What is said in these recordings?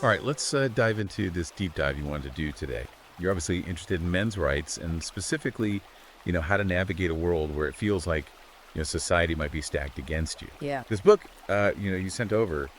All right, let's dive into this deep dive you wanted to do today. You're obviously interested in men's rights and specifically, how to navigate a world where it feels like, society might be stacked against you. Yeah. This book, you sent over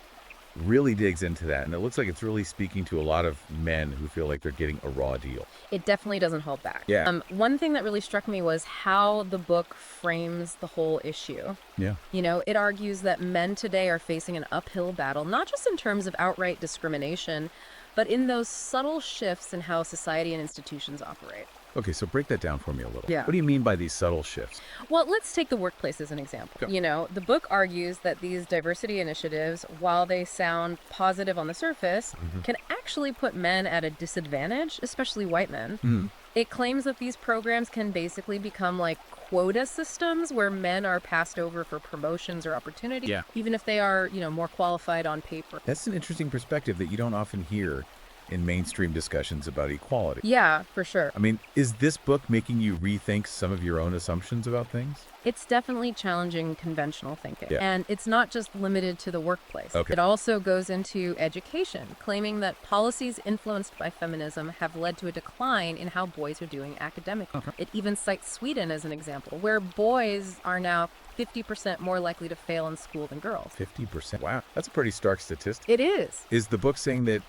really digs into that. And it looks like it's really speaking to a lot of men who feel like they're getting a raw deal. It definitely doesn't hold back. Yeah. One thing that really struck me was how the book frames the whole issue. Yeah. It argues that men today are facing an uphill battle, not just in terms of outright discrimination, but in those subtle shifts in how society and institutions operate. Okay, so break that down for me a little. Yeah. What do you mean by these subtle shifts? Well, let's take the workplace as an example. Sure. The book argues that these diversity initiatives, while they sound positive on the surface, can actually put men at a disadvantage, especially white men. It claims that these programs can basically become like quota systems where men are passed over for promotions or opportunities, even if they are, more qualified on paper. That's an interesting perspective that you don't often hear in mainstream discussions about equality. Yeah, for sure. I mean, is this book making you rethink some of your own assumptions about things? It's definitely challenging conventional thinking. Yeah. And it's not just limited to the workplace. Okay. It also goes into education, claiming that policies influenced by feminism have led to a decline in how boys are doing academically. It even cites Sweden as an example, where boys are now 50% more likely to fail in school than girls. 50%? Wow, that's a pretty stark statistic. It is. Is the book saying that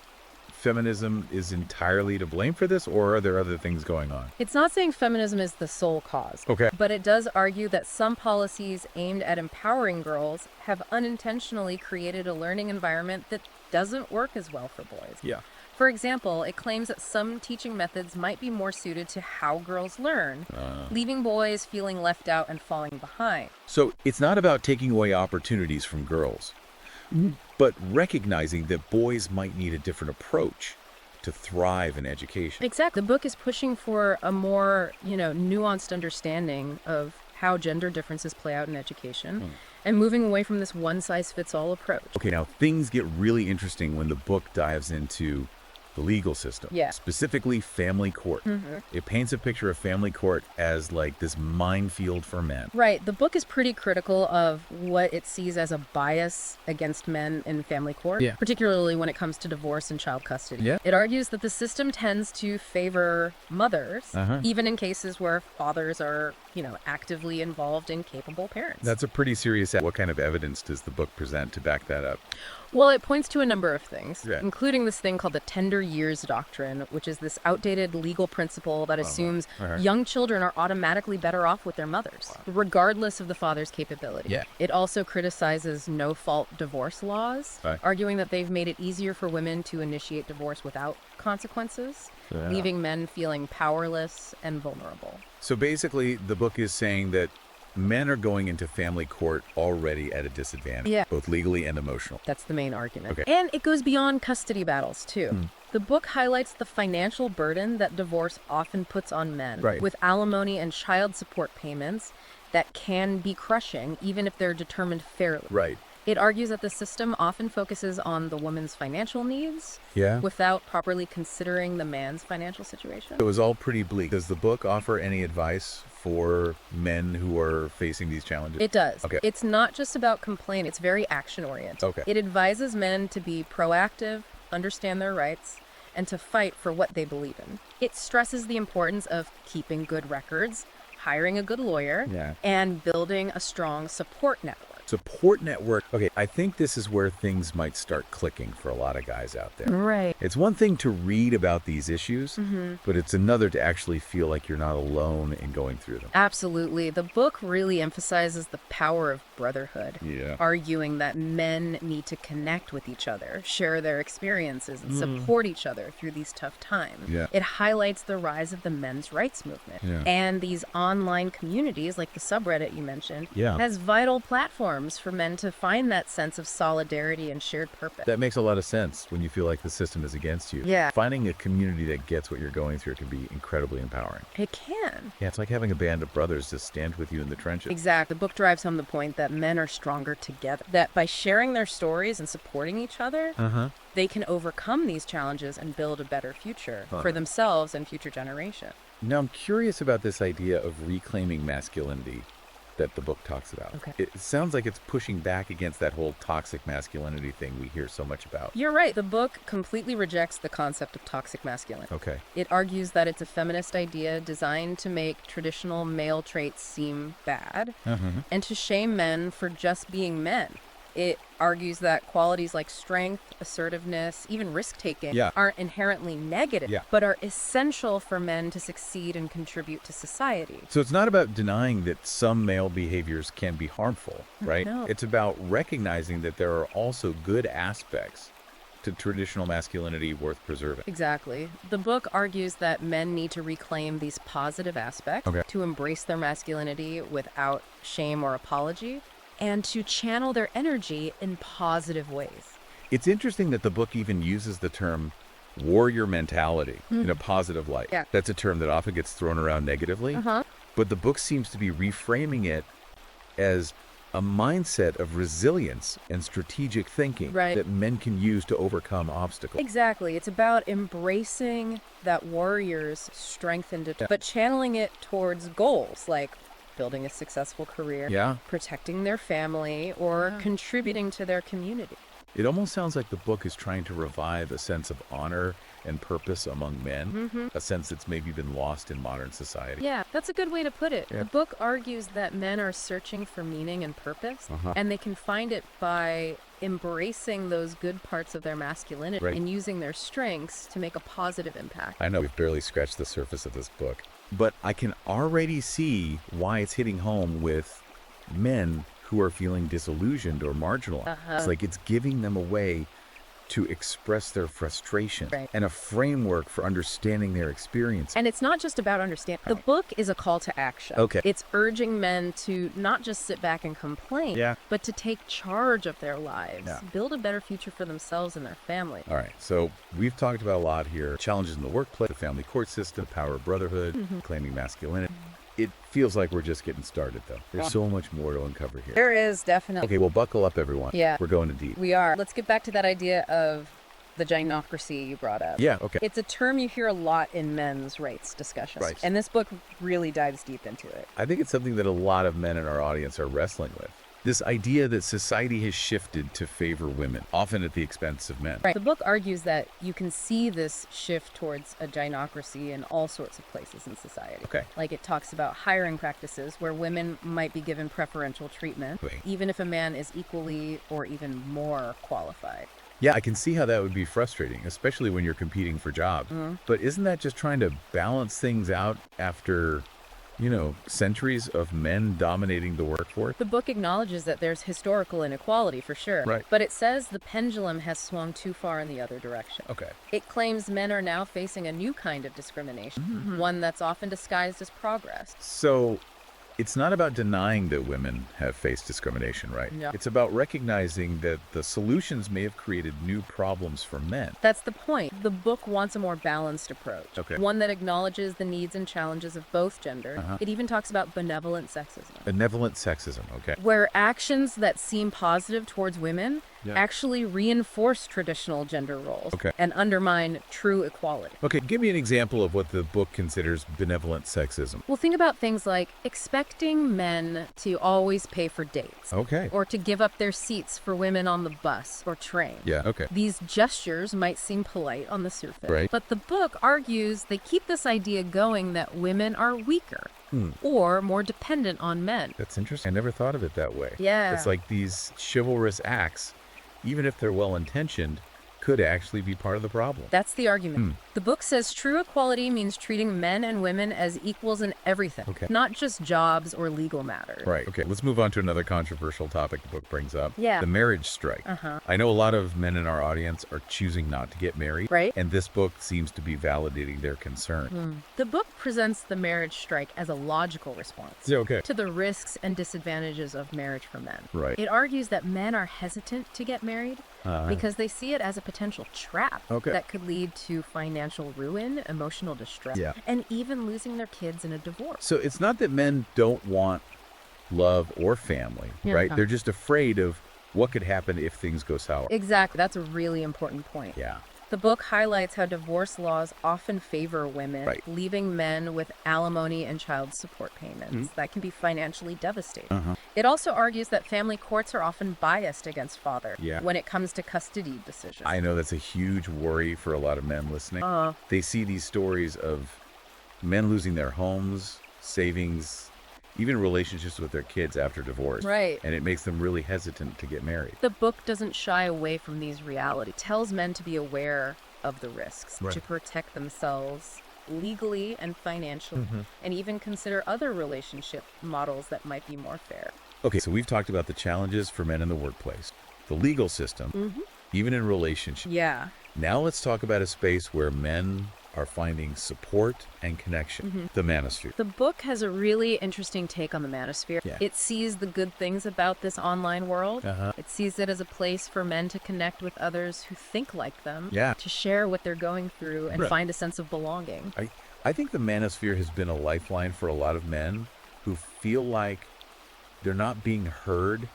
feminism is entirely to blame for this, or are there other things going on? It's not saying feminism is the sole cause. Okay. But it does argue that some policies aimed at empowering girls have unintentionally created a learning environment that doesn't work as well for boys. Yeah. For example, it claims that some teaching methods might be more suited to how girls learn, leaving boys feeling left out and falling behind. So it's not about taking away opportunities from girls, but recognizing that boys might need a different approach to thrive in education. Exactly. The book is pushing for a more, nuanced understanding of how gender differences play out in education and moving away from this one-size-fits-all approach. Okay, now things get really interesting when the book dives into the legal system, specifically family court. It paints a picture of family court as like this minefield for men. Right. The book is pretty critical of what it sees as a bias against men in family court, particularly when it comes to divorce and child custody. It argues that the system tends to favor mothers, even in cases where fathers are, actively involved in capable parents. That's a pretty serious. What kind of evidence does the book present to back that up? Well, it points to a number of things, including this thing called the tender years doctrine, which is this outdated legal principle that assumes young children are automatically better off with their mothers, regardless of the father's capability. It also criticizes no-fault divorce laws, arguing that they've made it easier for women to initiate divorce without consequences, leaving men feeling powerless and vulnerable. So basically, the book is saying that men are going into family court already at a disadvantage, both legally and emotional. That's the main argument. Okay. And it goes beyond custody battles, too. The book highlights the financial burden that divorce often puts on men, with alimony and child support payments that can be crushing, even if they're determined fairly. It argues that the system often focuses on the woman's financial needs without properly considering the man's financial situation. It was all pretty bleak. Does the book offer any advice for men who are facing these challenges? It does. Okay. It's not just about complaint. It's very action-oriented. Okay. It advises men to be proactive, understand their rights, and to fight for what they believe in. It stresses the importance of keeping good records, hiring a good lawyer, and building a strong support network. Support network. Okay, I think this is where things might start clicking for a lot of guys out there. Right. It's one thing to read about these issues, but it's another to actually feel like you're not alone in going through them. Absolutely. The book really emphasizes the power of brotherhood, arguing that men need to connect with each other, share their experiences, and support each other through these tough times. It highlights the rise of the men's rights movement. And these online communities, like the subreddit you mentioned, has vital platforms for men to find that sense of solidarity and shared purpose. That makes a lot of sense when you feel like the system is against you. Finding a community that gets what you're going through can be incredibly empowering. It can. It's like having a band of brothers to stand with you in the trenches. Exactly. The book drives home the point that men are stronger together, that by sharing their stories and supporting each other, they can overcome these challenges and build a better future for themselves and future generations. Now, I'm curious about this idea of reclaiming masculinity that the book talks about. Okay. It sounds like it's pushing back against that whole toxic masculinity thing we hear so much about. You're right. The book completely rejects the concept of toxic masculinity. Okay. It argues that it's a feminist idea designed to make traditional male traits seem bad and to shame men for just being men. It argues that qualities like strength, assertiveness, even risk-taking aren't inherently negative, but are essential for men to succeed and contribute to society. So it's not about denying that some male behaviors can be harmful, right? No. It's about recognizing that there are also good aspects to traditional masculinity worth preserving. Exactly. The book argues that men need to reclaim these positive aspects, to embrace their masculinity without shame or apology, and to channel their energy in positive ways. It's interesting that the book even uses the term warrior mentality in a positive light. Yeah. That's a term that often gets thrown around negatively, but the book seems to be reframing it as a mindset of resilience and strategic thinking that men can use to overcome obstacles. Exactly. It's about embracing that warrior's strength and but channeling it towards goals like building a successful career, protecting their family, or contributing to their community. It almost sounds like the book is trying to revive a sense of honor and purpose among men, a sense that's maybe been lost in modern society. Yeah, that's a good way to put it. The book argues that men are searching for meaning and purpose, and they can find it by embracing those good parts of their masculinity and using their strengths to make a positive impact. I know we've barely scratched the surface of this book, but I can already see why it's hitting home with men who are feeling disillusioned or marginalized. It's like it's giving them a way to express their frustration and a framework for understanding their experience. And it's not just about understanding. The book is a call to action. It's urging men to not just sit back and complain, but to take charge of their lives, build a better future for themselves and their family. All right, so we've talked about a lot here. Challenges in the workplace, the family court system, the power of brotherhood, claiming masculinity. It feels like we're just getting started, though. There's so much more to uncover here. There is, definitely. Okay, well, buckle up, everyone. Yeah. We're going in deep. We are. Let's get back to that idea of the gynocracy you brought up. Yeah, okay. It's a term you hear a lot in men's rights discussions. And this book really dives deep into it. I think it's something that a lot of men in our audience are wrestling with. This idea that society has shifted to favor women, often at the expense of men. The book argues that you can see this shift towards a gynocracy in all sorts of places in society. Like it talks about hiring practices where women might be given preferential treatment, even if a man is equally or even more qualified. Yeah, I can see how that would be frustrating, especially when you're competing for jobs. But isn't that just trying to balance things out after, you know, centuries of men dominating the workforce? The book acknowledges that there's historical inequality for sure, but it says the pendulum has swung too far in the other direction. It claims men are now facing a new kind of discrimination, one that's often disguised as progress. So it's not about denying that women have faced discrimination, right? It's about recognizing that the solutions may have created new problems for men. That's the point. The book wants a more balanced approach, one that acknowledges the needs and challenges of both genders. It even talks about benevolent sexism. Benevolent sexism, where actions that seem positive towards women actually reinforce traditional gender roles and undermine true equality. Give me an example of what the book considers benevolent sexism. Well, think about things like expecting men to always pay for dates. Or to give up their seats for women on the bus or train. These gestures might seem polite on the surface, but the book argues they keep this idea going that women are weaker or more dependent on men. That's interesting. I never thought of it that way. Yeah. It's like these chivalrous acts, even if they're well-intentioned, could actually be part of the problem. That's the argument. The book says true equality means treating men and women as equals in everything, not just jobs or legal matters. Let's move on to another controversial topic the book brings up. The marriage strike. I know a lot of men in our audience are choosing not to get married, and this book seems to be validating their concern. The book presents the marriage strike as a logical response to the risks and disadvantages of marriage for men. It argues that men are hesitant to get married because they see it as a potential trap that could lead to financial ruin, emotional distress, and even losing their kids in a divorce. So it's not that men don't want love or family, right? They're just afraid of what could happen if things go sour. Exactly. That's a really important point. The book highlights how divorce laws often favor women, leaving men with alimony and child support payments. That can be financially devastating. It also argues that family courts are often biased against fathers when it comes to custody decisions. I know that's a huge worry for a lot of men listening. They see these stories of men losing their homes, savings, even relationships with their kids after divorce. And it makes them really hesitant to get married. The book doesn't shy away from these realities. It tells men to be aware of the risks, to protect themselves legally and financially, and even consider other relationship models that might be more fair. Okay, so we've talked about the challenges for men in the workplace, the legal system, even in relationships. Now let's talk about a space where men are finding support and connection, the manosphere. The book has a really interesting take on the manosphere. It sees the good things about this online world. It sees it as a place for men to connect with others who think like them, to share what they're going through and find a sense of belonging. I think the manosphere has been a lifeline for a lot of men who feel like they're not being heard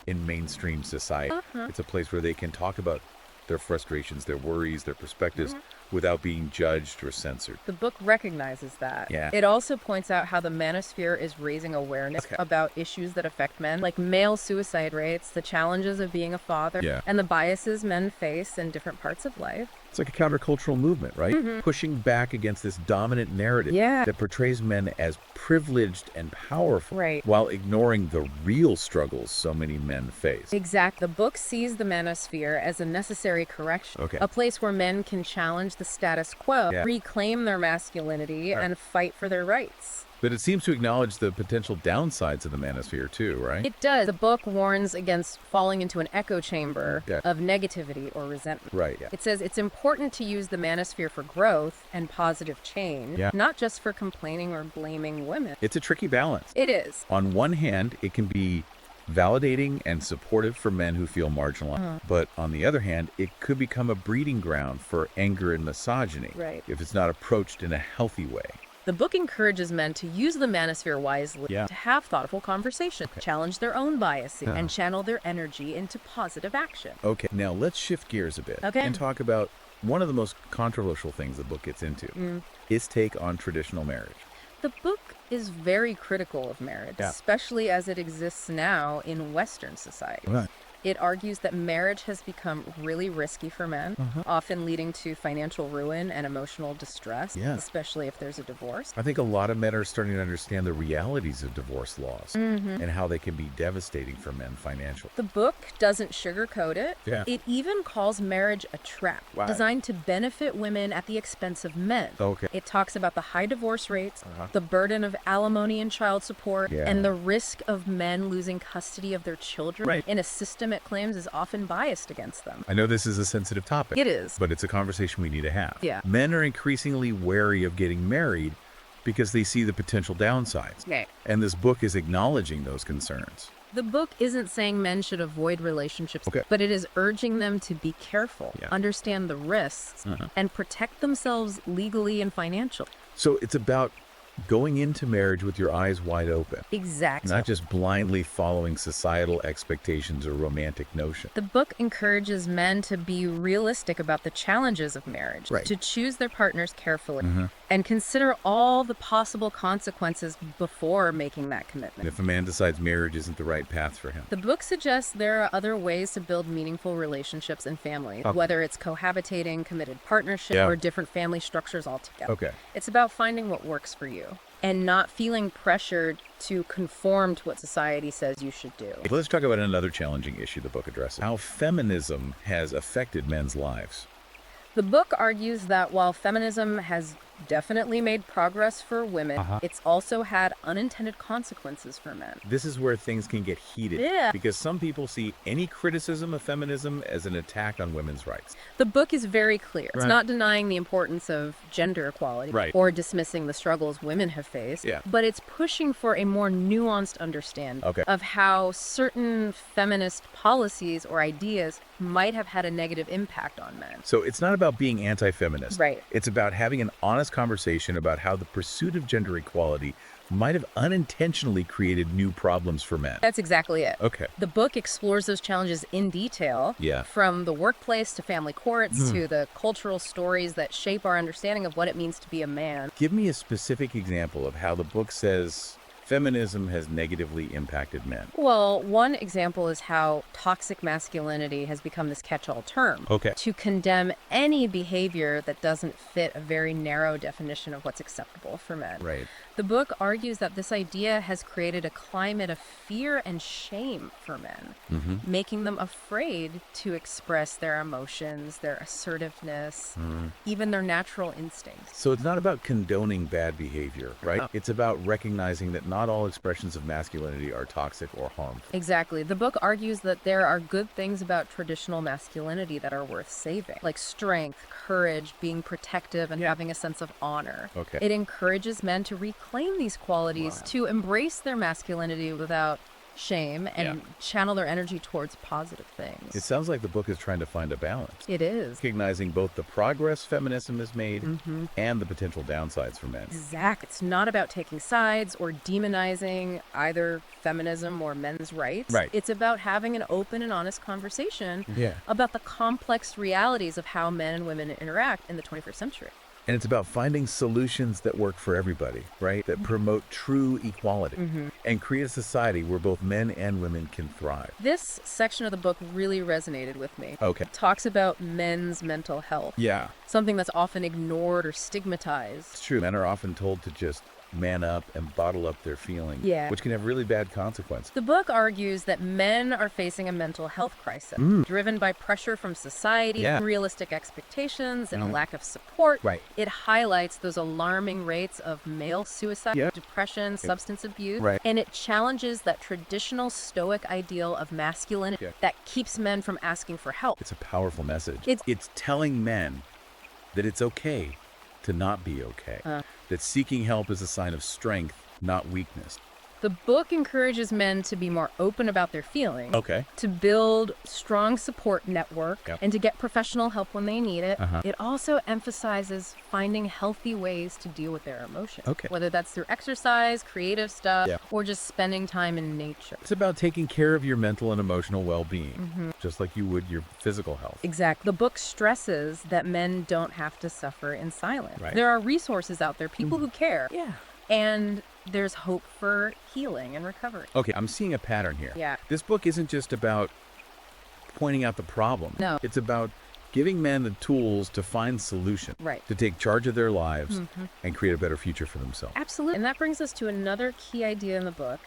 in mainstream society. It's a place where they can talk about their frustrations, their worries, their perspectives without being judged or censored. The book recognizes that. It also points out how the manosphere is raising awareness about issues that affect men, like male suicide rates, the challenges of being a father, and the biases men face in different parts of life. It's like a countercultural movement, right? Pushing back against this dominant narrative that portrays men as privileged and powerful while ignoring the real struggles so many men face. Exactly. The book sees the manosphere as a necessary correction, a place where men can challenge the status quo, reclaim their masculinity, and fight for their rights. But it seems to acknowledge the potential downsides of the manosphere too, right? It does. The book warns against falling into an echo chamber of negativity or resentment. It says it's important to use the manosphere for growth and positive change, not just for complaining or blaming women. It's a tricky balance. It is. On one hand, it can be validating and supportive for men who feel marginalized. But on the other hand, it could become a breeding ground for anger and misogyny if it's not approached in a healthy way. The book encourages men to use the manosphere wisely, to have thoughtful conversations, challenge their own biases, and channel their energy into positive action. Okay, now let's shift gears a bit and talk about one of the most controversial things the book gets into, its take on traditional marriage. The book is very critical of marriage, especially as it exists now in Western society. It argues that marriage has become really risky for men, often leading to financial ruin and emotional distress, especially if there's a divorce. I think a lot of men are starting to understand the realities of divorce laws and how they can be devastating for men financially. The book doesn't sugarcoat it. It even calls marriage a trap, designed to benefit women at the expense of men. It talks about the high divorce rates, the burden of alimony and child support, and the risk of men losing custody of their children in a system it claims is often biased against them. I know this is a sensitive topic. It is. But it's a conversation we need to have. Men are increasingly wary of getting married because they see the potential downsides. And this book is acknowledging those concerns. The book isn't saying men should avoid relationships, but it is urging them to be careful, understand the risks, and protect themselves legally and financially. So it's about going into marriage with your eyes wide open. Exactly. Not just blindly following societal expectations or romantic notions. The book encourages men to be realistic about the challenges of marriage, to choose their partners carefully, and consider all the possible consequences before making that commitment. If a man decides marriage isn't the right path for him. The book suggests there are other ways to build meaningful relationships in family, whether it's cohabitating, committed partnership, or different family structures altogether. It's about finding what works for you and not feeling pressured to conform to what society says you should do. Let's talk about another challenging issue the book addresses, how feminism has affected men's lives. The book argues that while feminism has definitely made progress for women, it's also had unintended consequences for men. This is where things can get heated. Because some people see any criticism of feminism as an attack on women's rights. The book is very clear. It's not denying the importance of gender equality or dismissing the struggles women have faced, but it's pushing for a more nuanced understanding of how certain feminist policies or ideas might have had a negative impact on men. So it's not about being anti-feminist. It's about having an honest honest conversation about how the pursuit of gender equality might have unintentionally created new problems for men. That's exactly it. Okay. The book explores those challenges in detail, from the workplace to family courts to the cultural stories that shape our understanding of what it means to be a man. Give me a specific example of how the book says feminism has negatively impacted men. Well, one example is how toxic masculinity has become this catch-all term to condemn any behavior that doesn't fit a very narrow definition of what's acceptable for men. Right. The book argues that this idea has created a climate of fear and shame for men, making them afraid to express their emotions, their assertiveness, even their natural instincts. So it's not about condoning bad behavior, right? It's about recognizing that not all expressions of masculinity are toxic or harmful. Exactly. The book argues that there are good things about traditional masculinity that are worth saving, like strength, courage, being protective, and having a sense of honor. It encourages men to reclaim these qualities, to embrace their masculinity without shame and channel their energy towards positive things. It sounds like the book is trying to find a balance. It is. Recognizing both the progress feminism has made and the potential downsides for men. Exactly. It's not about taking sides or demonizing either feminism or men's rights. Right. It's about having an open and honest conversation about the complex realities of how men and women interact in the 21st century. And it's about finding solutions that work for everybody, right? That promote true equality and create a society where both men and women can thrive. This section of the book really resonated with me. It talks about men's mental health. Something that's often ignored or stigmatized. It's true. Men are often told to just man up and bottle up their feelings, which can have really bad consequences. The book argues that men are facing a mental health crisis, driven by pressure from society, unrealistic expectations, and a lack of support. It highlights those alarming rates of male suicide, depression, substance abuse, and it challenges that traditional stoic ideal of masculinity that keeps men from asking for help. It's a powerful message. It's telling men that it's okay to not be okay. That seeking help is a sign of strength, not weakness. The book encourages men to be more open about their feelings, to build strong support network, and to get professional help when they need it. It also emphasizes finding healthy ways to deal with their emotions, whether that's through exercise, creative stuff, or just spending time in nature. It's about taking care of your mental and emotional well-being, just like you would your physical health. Exactly. The book stresses that men don't have to suffer in silence. There are resources out there, people who care. And there's hope for healing and recovery. I'm seeing a pattern here. This book isn't just about pointing out the problem. No. It's about giving men the tools to find solutions, to take charge of their lives and create a better future for themselves. Absolutely. And that brings us to another key idea in the book,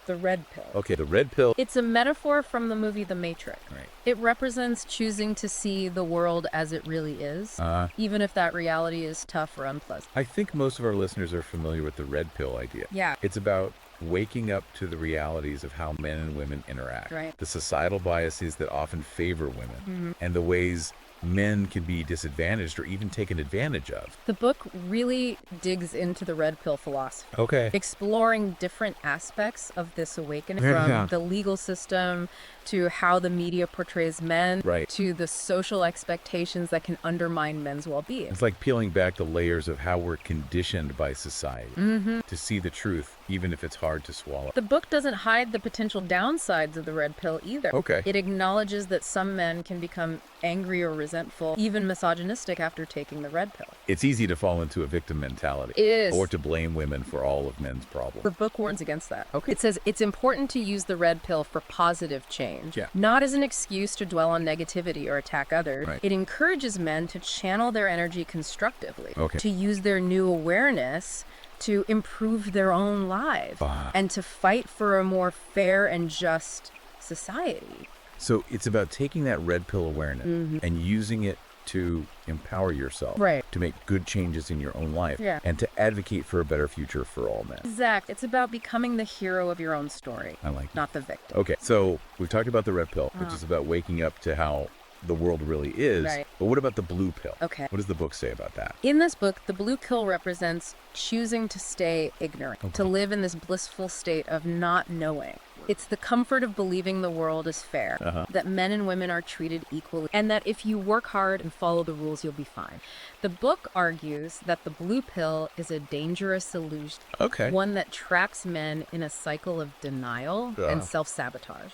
the red pill. The red pill. It's a metaphor from the movie The Matrix. It represents choosing to see the world as it really is, even if that reality is tough or unpleasant. I think most of our listeners are familiar with the red pill idea. It's about waking up to the realities of how men and women interact, the societal biases that often favor women, and the ways men can be disadvantaged or even taken advantage of. The book really digs into the red pill philosophy, exploring different aspects of this awakening, from the legal system to how the media portrays men, to the social expectations that can undermine men's well-being. It's like peeling back the layers of how we're conditioned by society to see the truth, even if it's hard to swallow. The book doesn't hide the potential downsides of the red pill either. It acknowledges that some men can become angry or resentful, even misogynistic after taking the red pill. It's easy to fall into a victim mentality. It is. Or to blame women for all of men's problems. The book warns against that. It says it's important to use the red pill for positive change, not as an excuse to dwell on negativity or attack others. It encourages men to channel their energy constructively, to use their new awareness to improve their own lives, and to fight for a more fair and just society. So it's about taking that red pill awareness and using it to empower yourself, to make good changes in your own life, and to advocate for a better future for all men. Exactly. It's about becoming the hero of your own story, not the victim. So we've talked about the red pill, which is about waking up to how the world really is. But what about the blue pill? What does the book say about that? In this book, the blue pill represents choosing to stay ignorant, to live in this blissful state of not knowing. It's the comfort of believing the world is fair, that men and women are treated equally, and that if you work hard and follow the rules, you'll be fine. The book argues that the blue pill is a dangerous illusion, one that traps men in a cycle of denial and self-sabotage.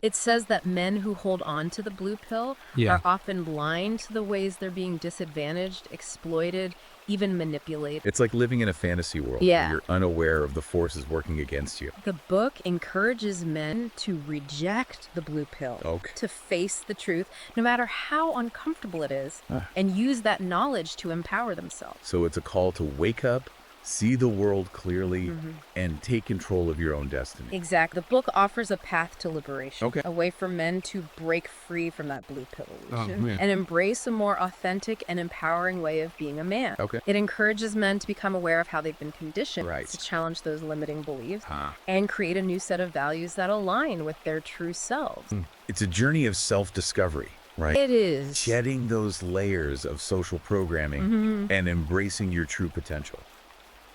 It says that men who hold on to the blue pill are often blind to the ways they're being disadvantaged, exploited, even manipulated. It's like living in a fantasy world where you're unaware of the forces working against you. The book encourages men to reject the blue pill, to face the truth, no matter how uncomfortable it is, and use that knowledge to empower themselves. So it's a call to wake up, see the world clearly, and take control of your own destiny. Exactly. The book offers a path to liberation, a way for men to break free from that blue pill illusion and embrace a more authentic and empowering way of being a man. It encourages men to become aware of how they've been conditioned, to challenge those limiting beliefs, and create a new set of values that align with their true selves. It's a journey of self-discovery. Right. It is. Shedding those layers of social programming and embracing your true potential.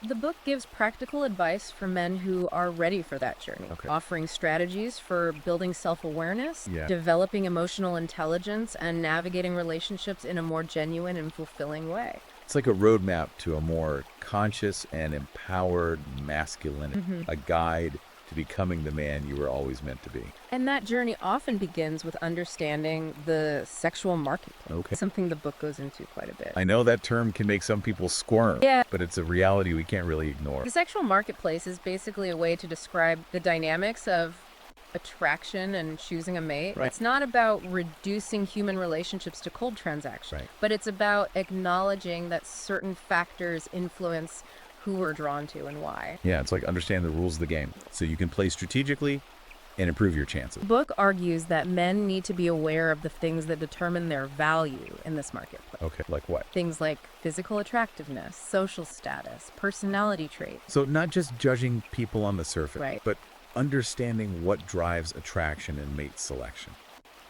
The book gives practical advice for men who are ready for that journey, offering strategies for building self-awareness, developing emotional intelligence, and navigating relationships in a more genuine and fulfilling way. It's like a roadmap to a more conscious and empowered masculinity, a guide to becoming the man you were always meant to be. And that journey often begins with understanding the sexual marketplace, something the book goes into quite a bit. I know that term can make some people squirm, but it's a reality we can't really ignore. The sexual marketplace is basically a way to describe the dynamics of attraction and choosing a mate. It's not about reducing human relationships to cold transactions, but it's about acknowledging that certain factors influence who we're drawn to and why. Yeah, it's like understand the rules of the game so you can play strategically and improve your chances. The book argues that men need to be aware of the things that determine their value in this marketplace. Like what? Things like physical attractiveness, social status, personality traits. So not just judging people on the surface, but understanding what drives attraction and mate selection.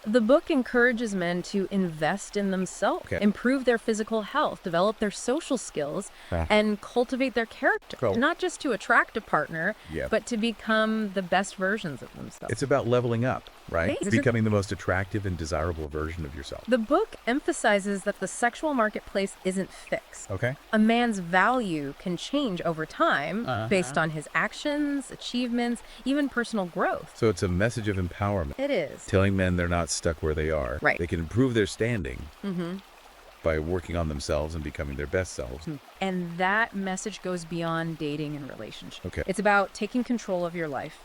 The book encourages men to invest in themselves, improve their physical health, develop their social skills, and cultivate their character. Not just to attract a partner, but to become the best versions of themselves. It's about leveling up, right? Becoming the most attractive and desirable version of yourself. The book emphasizes that the sexual marketplace isn't fixed. A man's value can change over time based on his actions, achievements, even personal growth. So it's a message of empowerment. It is. Telling men they're not stuck where they are. They can improve their standing by working on themselves and becoming their best selves. And that message goes beyond dating and relationships. It's about taking control of your life,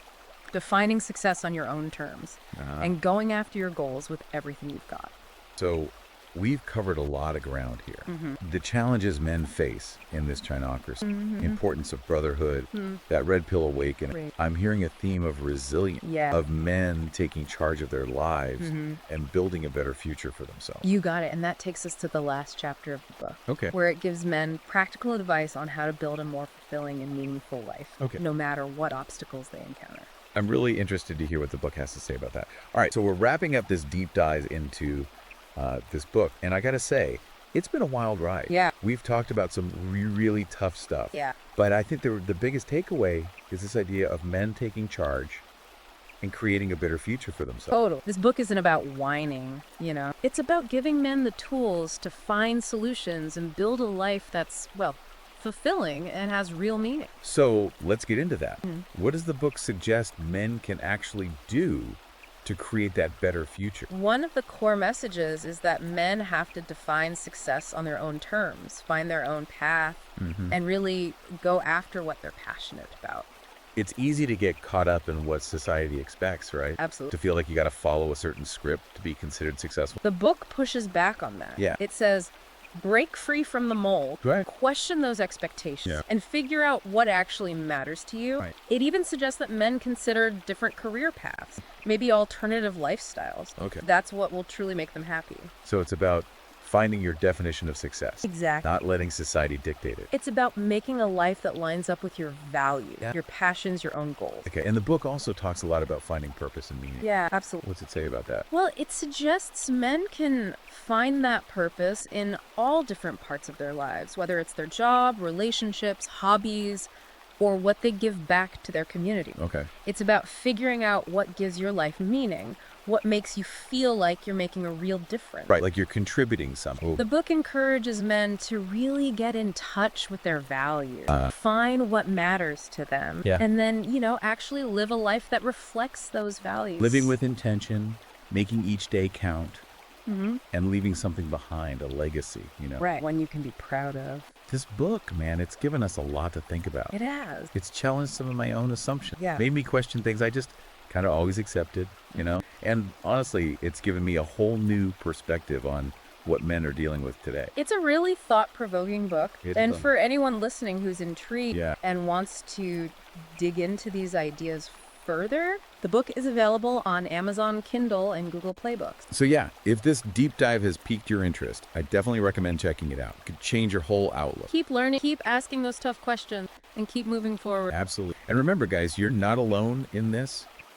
defining success on your own terms, and going after your goals with everything you've got. So we've covered a lot of ground here. The challenges men face in this Chinocracy, importance of brotherhood, that red pill awakening. I'm hearing a theme of resilience, of men taking charge of their lives and building a better future for themselves. You got it. And that takes us to the last chapter of the book, where it gives men practical advice on how to build a more fulfilling and meaningful life, no matter what obstacles they encounter. I'm really interested to hear what the book has to say about that. All right, so we're wrapping up this deep dive into this book, and I gotta say, it's been a wild ride. We've talked about some really tough stuff. But I think the biggest takeaway is this idea of men taking charge and creating a better future for themselves. This book isn't about whining, It's about giving men the tools to find solutions and build a life that's, fulfilling and has real meaning. So let's get into that. What does the book suggest men can actually do to create that better future? One of the core messages is that men have to define success on their own terms, find their own path, and really go after what they're passionate about. It's easy to get caught up in what society expects, right? Absolutely. To feel like you got to follow a certain script to be considered successful. The book pushes back on that. It says, break free from the mold, question those expectations, and figure out what actually matters to you. It even suggests that men consider different career paths, maybe alternative lifestyles. That's what will truly make them happy. So it's about finding your definition of success. Exactly. Not letting society dictate it. It's about making a life that lines up with your values, your passions, your own goals. And the book also talks a lot about finding purpose and meaning. Absolutely. What's it say about that? Well, it suggests men can find that purpose in all different parts of their lives, whether it's their job, relationships, hobbies, or what they give back to their community. Okay. It's about figuring out what gives your life meaning, what makes you feel like you're making a real difference. Right, like you're contributing something. The book encourages men to really get in touch with their values, find what matters to them, and then, actually live a life that reflects those values. Living with intention, making each day count, and leaving something behind, a legacy, Right, one you can be proud of. This book, man, it's given us a lot to think about. It has. It's challenged some of my own assumptions. Yeah. Made me question things I just kind of always accepted, And honestly, it's given me a whole new perspective on what men are dealing with today. It's a really thought-provoking book. And for anyone listening who's intrigued and wants to dig into these ideas further, the book is available on Amazon Kindle and Google Play Books. So if this deep dive has piqued your interest, I definitely recommend checking it out. It could change your whole outlook. Keep learning, keep asking those tough questions, and keep moving forward. Absolutely. And remember, guys, you're not alone in this.